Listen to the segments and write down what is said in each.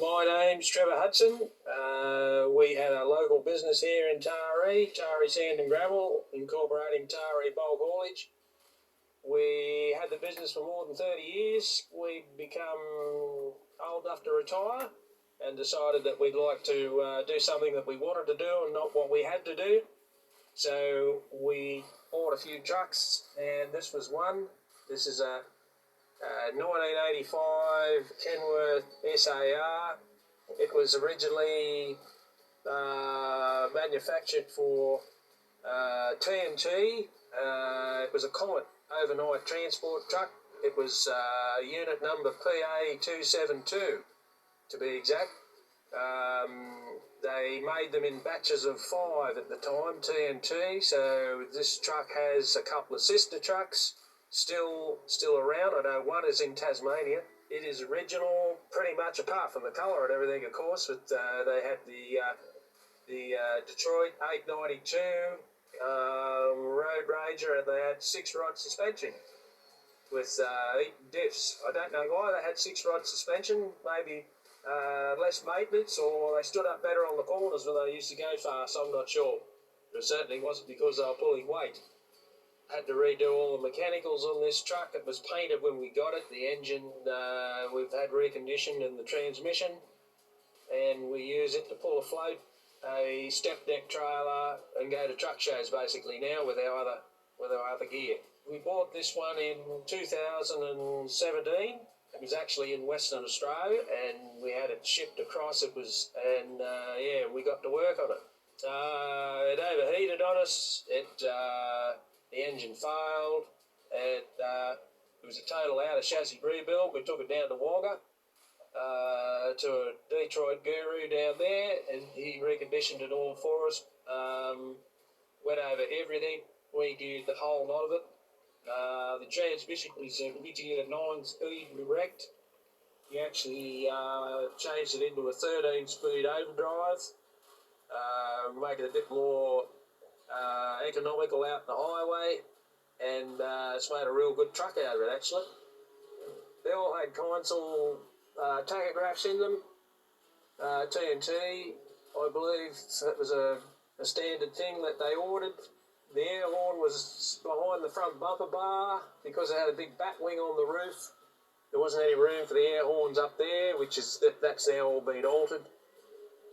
My name's Trevor Hudson. We had a local business here in Taree, Taree Sand and Gravel, incorporating Taree Bulk Haulage. We had the business for more than 30 years. We'd become old enough to retire and decided that we'd like to do something that we wanted to do and not what we had to do. So we bought a few trucks, and this was one. This is a 1985 Kenworth SAR. It was originally manufactured for TNT. It was a Comet overnight transport truck. It was unit number PA272 to be exact. They made them in batches of 5 at the time, TNT, so this truck has a couple of sister trucks still around. I know one is in Tasmania. It is original pretty much, apart from the colour and everything, of course, but they had the Detroit 892 Road Ranger, and they had 6-rod suspension with Eaton diffs. I don't know why they had 6-rod suspension, maybe less maintenance, or they stood up better on the corners when they used to go fast, I'm not sure. But it certainly wasn't because they were pulling weight. Had to redo all the mechanicals on this truck. It was painted when we got it. The engine we've had reconditioned, and the transmission, and we use it to pull a float, a step deck trailer, and go to truck shows basically now with our other gear. We bought this one in 2017. It was actually in Western Australia, and we had it shipped across. We got to work on it. It overheated on us. The engine failed. It was a total outer chassis rebuild. We took it down to Wagga to a Detroit guru down there, and he reconditioned it all for us. Went over everything. We did the whole lot of it. The transmission was originally a 9-speed direct. We actually changed it into a 13-speed overdrive, making it a bit more economical out in the highway, and it's made a real good truck out of it, actually. They all had console tachographs in them. TNT, I believe that was a standard thing that they ordered. The air horn was behind the front bumper bar because it had a big bat wing on the roof. There wasn't any room for the air horns up there, that's now all been altered.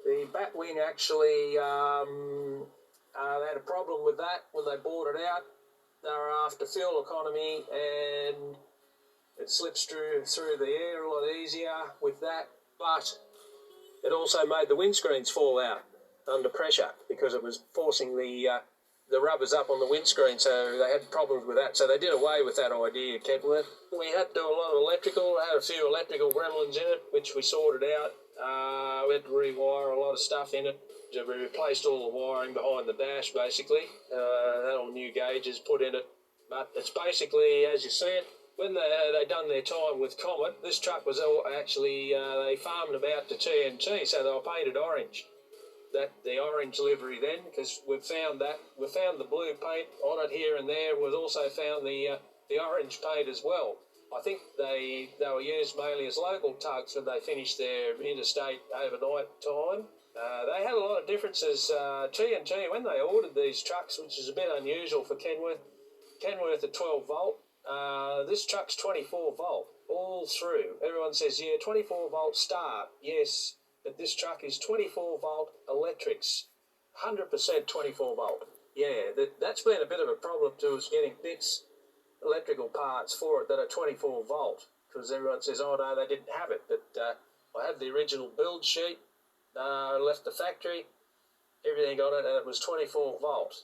The bat wing actually, they had a problem with that when they bought it out. They were after fuel economy, and it slips through the air a lot easier with that, but it also made the windscreens fall out under pressure because it was forcing the rubbers up on the windscreen, so they had problems with that. So they did away with that idea, Kenworth. We had to do a lot of electrical. Had a few electrical gremlins in it, which we sorted out. We had to rewire a lot of stuff in it. We replaced all the wiring behind the dash, basically. Had all new gauges put in it. But it's basically, as you see it, when they done their time with Comet, this truck was actually, they farmed them out to TNT, so they were painted orange. The orange livery then, because we found the blue paint on it here and there. We've also found the orange paint as well. I think they were used mainly as local tugs when they finished their interstate overnight time. They had a lot of differences. TNT, when they ordered these trucks, which is a bit unusual for Kenworth at 12 volt. This truck's 24 volt all through. Everyone says, yeah, 24 volt start. Yes. But this truck is 24 volt electrics, 100% 24 volt. Yeah, that's been a bit of a problem to us getting bits, electrical parts for it that are 24 volt, because everyone says, oh no, they didn't have it. But I had the original build sheet, left the factory, everything on it, and it was 24 volt.